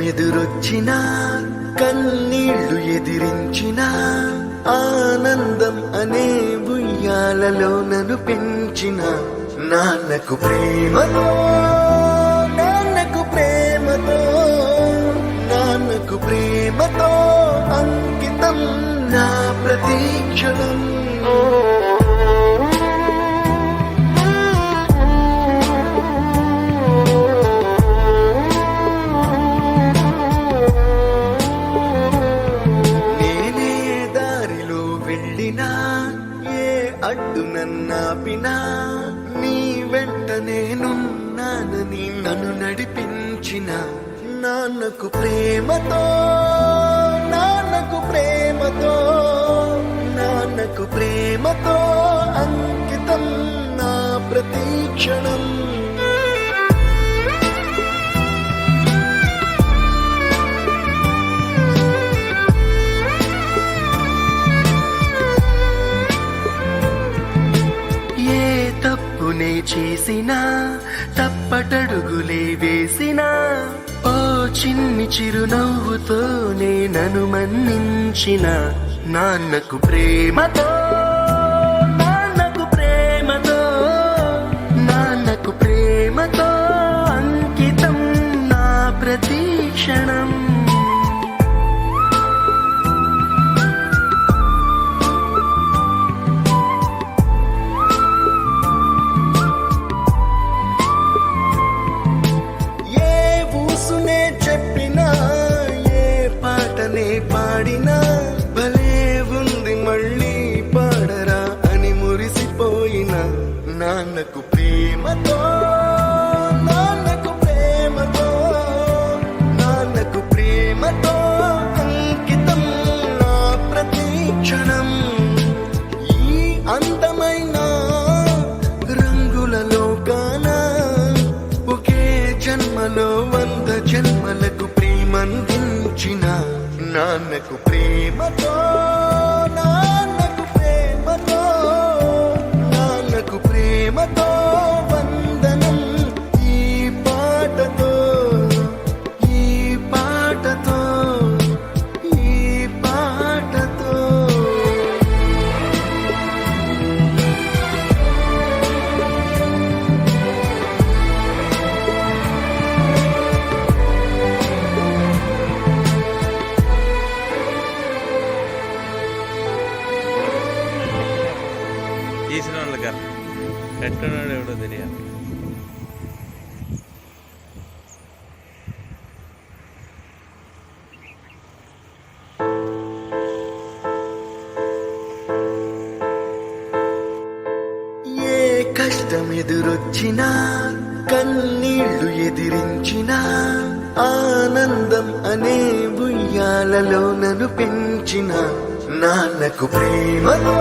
కష్టమెదురొచ్చిన కన్నీళ్లు ఎదిరించిన ఆనందం అనే ఉయ్యాలలో నన్ను పెంచిన నాన్నకు ప్రేమతో నాన్నకు ప్రేమతో నాన్నకు ప్రేమతో అంకితం నా ప్రతీక్షణం. ఏ అడ్డు నన్నాపినా నీ వెంట నేనున్నానని నన్ను నడిపించిన నాన్నకు ప్రేమతో నాన్నకు ప్రేమతో నాన్నకు ప్రేమతో అంకితం నా ప్రతీక్షణం. తప్పునే చేసినా తప్పటడుగులే వేసినా ఓ చిన్ని చిరునవ్వుతోనే నన్ను మన్నించిన నాన్నకు ప్రేమతో నాన్నకు ప్రేమతో నాన్నకు ప్రేమతో అంకితం నా ప్రతీక్షణం. పాడినా భలే ఉంది మళ్ళీ పాడరా అని మురిసిపోయిన నాన్నకు ప్రేమతో నాన్నకు ప్రేమతో నాన్నకు ప్రేమతో అంకితం నా ప్రతీక్షణం. ఈ అందమైన రంగుల లోకాన ఒకే జన్మలో 100 జన్మలకు ప్రేమందించిన నాన్నకు ప్రేమతో నాన్నకు ప్రేమతో నాన్నకు ప్రేమతో వందనం. ఈ పాటతో ఈ పాటతో ఈ పాటతో తీసిన వాళ్ళగా ఎట్టున్నాడు ఎవడో తెలియదు. ఏ కష్టమెదురొచ్చిన కన్నీళ్లు ఎదిరించిన ఆనందం అనే ఉయ్యాలలో నన్ను పెంచిన నాన్నకు ప్రేమతో